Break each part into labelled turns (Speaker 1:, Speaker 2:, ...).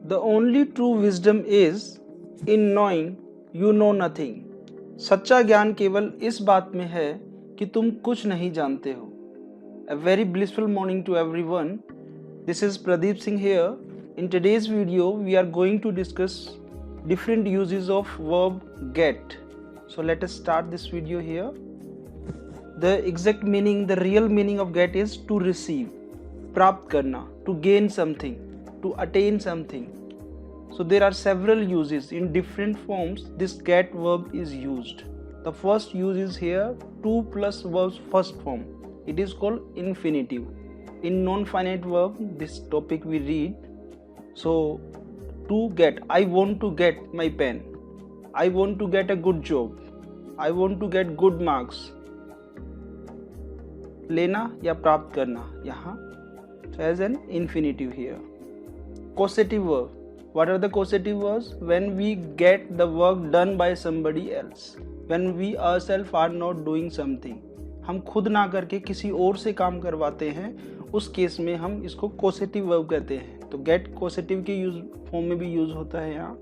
Speaker 1: The only true wisdom is in knowing you know nothing. सच्चा ज्ञान केवल इस बात में है कि तुम कुछ नहीं जानते हो. A very blissful morning to everyone. This is Pradeep Singh here. In today's video, we are going to discuss different uses of verb get. So let us start this video here. The exact meaning, the real meaning of get is to receive, प्राप्त करना, to gain something, to attain something. So there are several uses. In different forms this get verb is used. The first use is here to plus verb's first form. It is called infinitive. In non-finite verb, this topic we read. So to get, I want to get my pen, I want to get a good job, I want to get good marks. लेना या प्राप्त करना यहाँ. So as an infinitive here. Causative verb. What are the causative verbs? When we get the work done by somebody else. When we ourselves are not doing something. हम खुद ना करके किसी और से काम करवाते हैं, उस केस में हम इसको causative verb कहते हैं. तो get causative के यूज फॉर्म में भी यूज होता है यहाँ.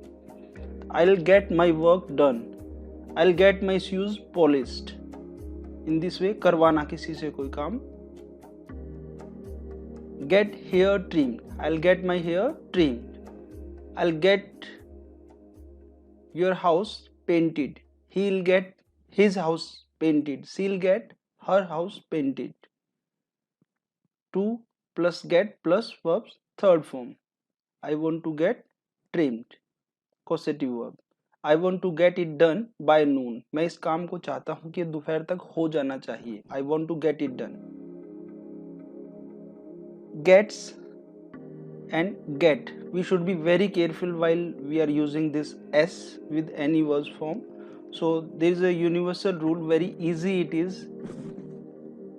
Speaker 1: I'll get my work done. I'll get my shoes polished. In this way करवाना किसी से कोई काम. Get hair trimmed. I'll get my hair trimmed. I'll get your house painted. He'll get his house painted. She'll get her house painted. To plus get plus verbs third form. I want to get trimmed. Causative verb. I want to get it done by noon. मैं इस काम को चाहता हूँ कि दोपहर तक हो जाना चाहिए. I want to get it done. Gets and get. We should be very careful while we are using this s with any verb form. So there is a universal rule, very easy it is.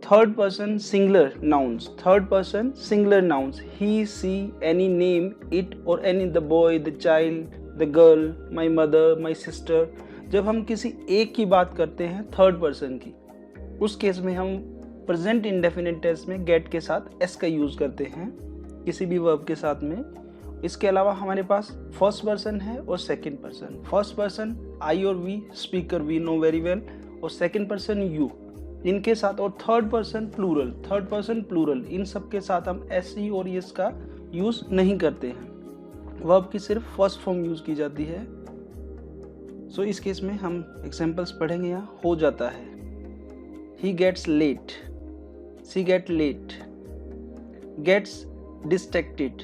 Speaker 1: Third person singular nouns. Third person singular nouns. He, she, any name, it or any, the boy, the child, the girl, my mother, my sister. जब हम किसी एक की बात करते हैं third person की, उस केस में हम प्रेजेंट इंडेफिनिट टेंस में गेट के साथ एस का यूज करते हैं किसी भी वर्ब के साथ में. इसके अलावा हमारे पास फर्स्ट पर्सन है और second person. First person I और we, speaker we know very well, और सेकंड पर्सन यू, इनके साथ, और third person plural. Third person plural, इन सब के साथ हम एस ई और एस का यूज नहीं करते हैं. वर्ब की सिर्फ फर्स्ट फॉर्म यूज की जाती है. सो इस केस में हम एग्जांपल्स पढ़ेंगे. यहाँ हो जाता है. He gets late, she get late. Gets distracted.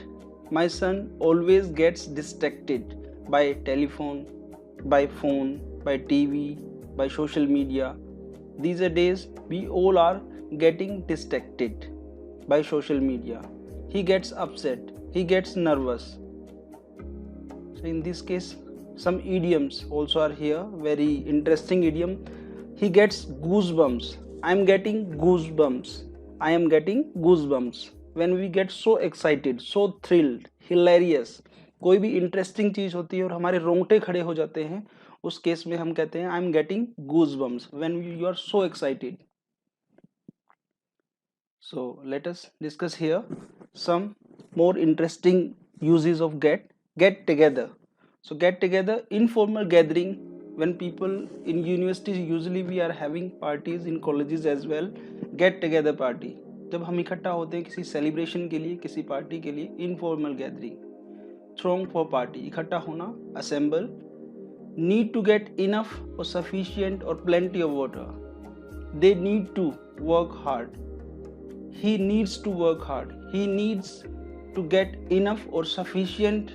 Speaker 1: My son always gets distracted by telephone, by phone, by TV, by social media. These days we all are getting distracted by social media. He gets upset, he gets nervous. So in this case some idioms also are here, very interesting idiom. He gets goosebumps. I am getting goosebumps. I am getting goosebumps. When we get so excited, so thrilled, hilarious, कोई भी interesting चीज होती है और हमारे रोंगटे खड़े हो जाते हैं, उस केस में हम कहते हैं I am getting goosebumps when you are so excited. So let us discuss here some more interesting uses of get. Get together. So get together, informal gathering. When people in universities, usually we are having parties, in colleges as well, get together party. जब हम इकट्ठा होते हैं किसी celebration के लिए, किसी party के लिए, informal gathering. Throng for party, इकट्ठा होना, assemble. Need to get enough और सफिशिएंट और plenty of water. They need to work hard. He needs to work hard. He needs to get enough और sufficient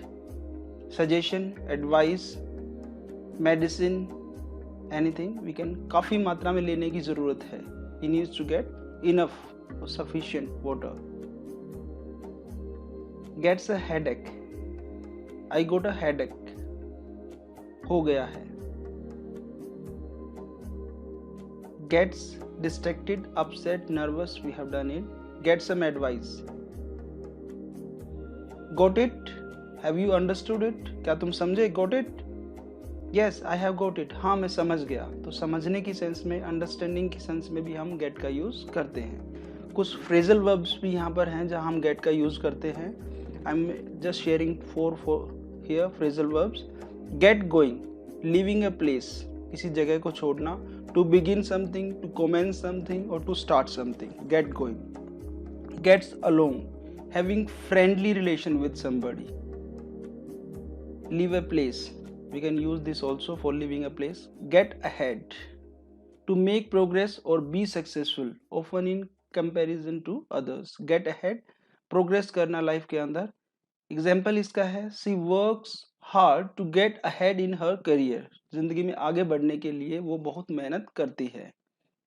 Speaker 1: suggestion, advice, medicine, anything we can. काफ़ी मात्रा में लेने की ज़रूरत है. He needs to get enough or sufficient water. Gets a headache. I got a headache. हो गया है. Gets distracted, upset, nervous, we have done it. Get some advice. Got it? Have you understood it? क्या तुम समझे? Got it? Yes, I have got it. हाँ, मैं समझ गया. तो समझने की सेंस में, अंडरस्टैंडिंग की सेंस में भी हम गेट का यूज करते हैं. कुछ फ्रेजल वर्ब्स भी यहाँ पर हैं जहाँ हम गेट का यूज़ करते हैं. I am just sharing here phrasal verbs. Get going, leaving a place, किसी जगह को छोड़ना. To begin something, to commence something, or to start something. Get going. Gets along, having friendly relation with somebody. Leave a place, we can use this also for leaving a place. Get ahead, to make progress or be successful, often in comparison to others. Get ahead, progress करना life के अंदर. Example इसका है, she works hard to get ahead in her career. जिंदगी में आगे बढ़ने के लिए वो बहुत मेहनत करती है.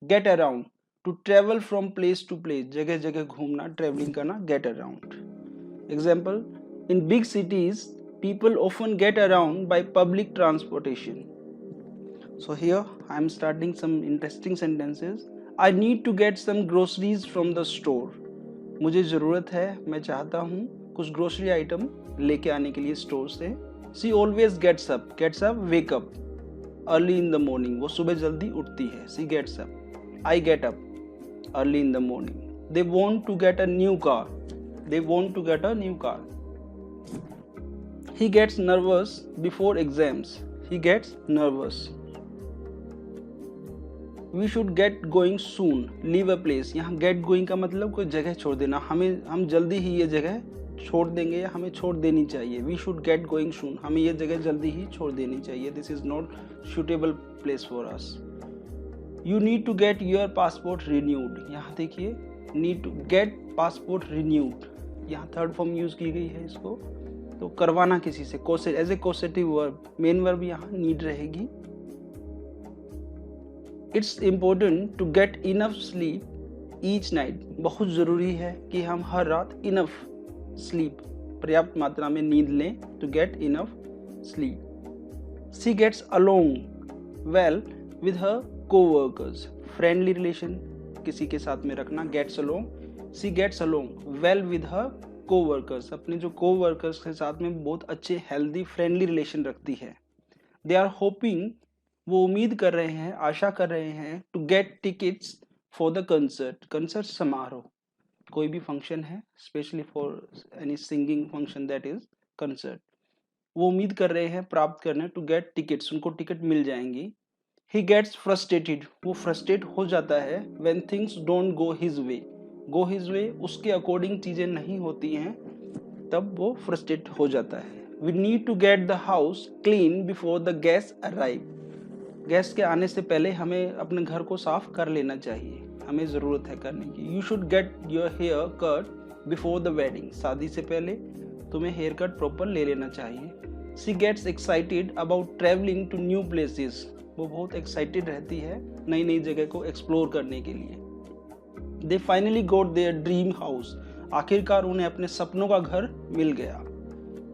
Speaker 1: Get around, to travel from place to place, जगह जगह घूमना, ट्रेवलिंग करना. Get around. Example, in big cities people often get around by public transportation. So here I am starting some interesting sentences. I need to get some groceries from the store. मुझे ज़रूरत है, मैं चाहता हूँ कुछ grocery item लेके आने के लिए स्टोर से. She always gets up, wake up early in the morning. वो सुबह जल्दी उठती है. She gets up. I get up early in the morning. They want to get a new car. He gets nervous before exams. He gets nervous. We should get going soon. Leave a place. यहाँ get going का मतलब कोई जगह छोड़ देना. हम जल्दी ही ये जगह छोड़ देंगे या हमें छोड़ देनी चाहिए. We should get going soon. हमें ये जगह जल्दी ही छोड़ देनी चाहिए. This is not suitable place for us. You need to get your passport renewed. यहाँ देखिए, need to get passport renewed. यहाँ थर्ड फॉर्म यूज की गई है इसको. तो करवाना किसी से, as a causative verb. Main verb यहाँ नीड रहेगी. It's important to get enough sleep each night. बहुत ज़रूरी है कि हम हर रात इनफ स्लीप, पर्याप्त मात्रा में नींद लें. To get enough sleep. She gets along well with her coworkers. Friendly relation किसी के साथ में रखना. Gets along. She gets along well with her coworkers. अपने जो कोवर्कर्स के साथ में बहुत अच्छे हेल्दी फ्रेंडली रिलेशन रखती है. दे आर होपिंग, वो उम्मीद कर रहे हैं, आशा कर रहे हैं, to get tickets for the concert समारोह. कोई भी फंक्शन है, specially for any singing function, that is concert. वो उम्मीद कर रहे हैं प्राप्त करने. टू गेट टिकट्स, उनको टिकट मिल जाएंगी. ही गेट्स फ्रस्ट्रेटेड, वो फ्रस्ट्रेट हो जाता है. When things don't go his way, उसके अकॉर्डिंग चीज़ें नहीं होती हैं, तब वो फ्रस्ट्रेट हो जाता है. We need to get the house clean before the guest arrive. Guest के आने से पहले हमें अपने घर को साफ कर लेना चाहिए, हमें ज़रूरत है करने की. You should get your hair cut before the wedding. शादी से पहले तुम्हें हेयर कट प्रॉपर ले लेना चाहिए. She gets excited about travelling to new places. वो बहुत एक्साइटेड रहती है नई नई जगह को एक्सप्लोर करने के लिए. They finally got their dream house. आखिरकार उन्हें अपने सपनों का घर मिल गया.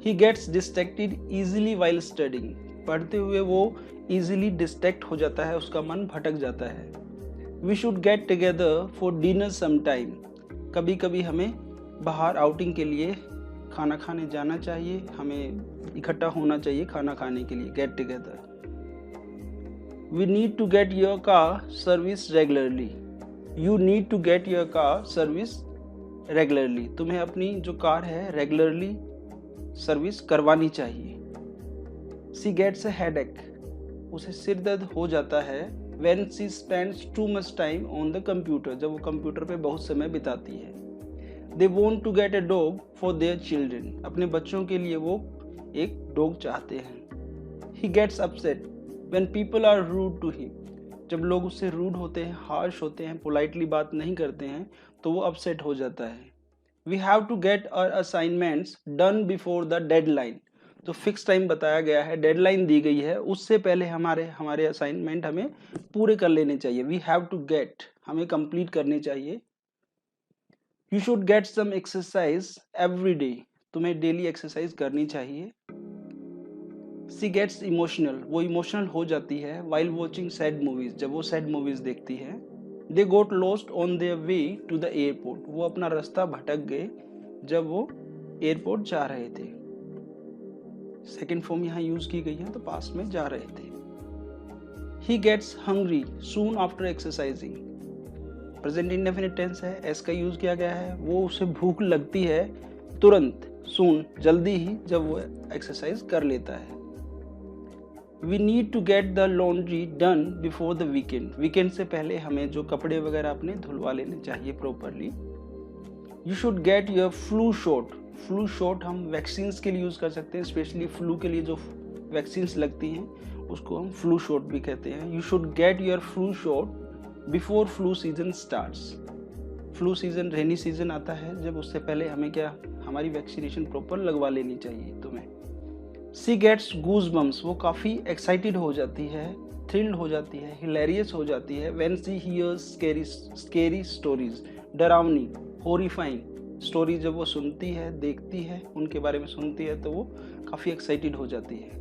Speaker 1: He gets distracted easily while studying. पढ़ते हुए वो easily distract हो जाता है, उसका मन भटक जाता है. We should get together for dinner sometime. कभी कभी हमें बाहर आउटिंग के लिए खाना खाने जाना चाहिए, हमें इकट्ठा होना चाहिए खाना खाने के लिए. Get together. We need to get your car service regularly. You need to get your car service regularly. तुम्हें अपनी जो कार है रेगुलरली सर्विस करवानी चाहिए. She gets a headache. उसे सिर दर्द हो जाता है. When she spends too much time on the computer. जब वो कंप्यूटर पे बहुत समय बिताती है. They want to get a dog for their children. अपने बच्चों के लिए वो एक डॉग चाहते हैं. He gets upset when people are rude to him. जब लोग उससे रूड होते हैं, हार्श होते हैं, पोलाइटली बात नहीं करते हैं, तो वो अपसेट हो जाता है. We have to get our assignments done before the deadline. तो फिक्स टाइम बताया गया है, डेडलाइन दी गई है, उससे पहले हमारे असाइनमेंट हमें पूरे कर लेने चाहिए. वी हैव टू गेट, हमें कंप्लीट करने चाहिए. You should get some exercise every day. तुम्हें डेली एक्सरसाइज करनी चाहिए. She gets emotional. वो इमोशनल हो जाती है वाइल वॉचिंग सैड मूवीज. जब वो सैड मूवीज देखती है. They got lost on their way to the airport. वो अपना रास्ता भटक गए जब वो एयरपोर्ट जा रहे थे. सेकेंड फॉर्म यहाँ यूज की गई है, तो पास में जा रहे थे. He gets hungry soon after exercising. Present indefinite tense है, एस का यूज किया गया है. वो उसे भूख लगती है तुरंत, सून, जल्दी ही जब वो एक्सरसाइज कर लेता है। We need to get the laundry done before the weekend. Weekend से पहले हमें जो कपड़े वगैरह अपने धुलवा लेने चाहिए properly. You should get your flu shot. Flu shot हम वैक्सीन के लिए यूज़ कर सकते हैं, स्पेशली फ्लू के लिए जो वैक्सीन लगती हैं उसको हम फ्लू शॉट भी कहते हैं। You should get your flu shot before flu season starts. Flu season, rainy season आता है जब, उससे पहले हमें क्या, हमारी वैक्सीनेशन प्रॉपर लगवा लेनी चाहिए तुम्हें। सी गेट्स गूज बम्स। वो काफ़ी एक्साइटेड हो जाती है, थ्रिल्ड हो जाती है, हिलेरियस हो जाती है when she hears scary stories. डरावनी, हॉरिफाइंग स्टोरी जब वो सुनती है, देखती है, उनके बारे में सुनती है तो वो काफ़ी एक्साइटेड हो जाती है।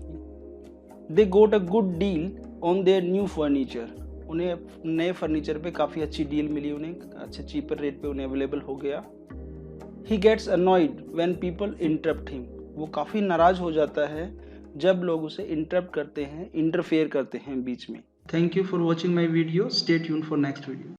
Speaker 1: They got a good deal on their new furniture. उन्हें नए फर्नीचर पे काफ़ी अच्छी डील मिली, उन्हें अच्छे चीपर रेट पे उन्हें अवेलेबल हो गया। He gets annoyed when people interrupt him. वो काफ़ी नाराज़ हो जाता है जब लोग उसे इंटरप्ट करते हैं, इंटरफेयर करते हैं बीच में। Thank you for watching my video. Stay tuned for next video.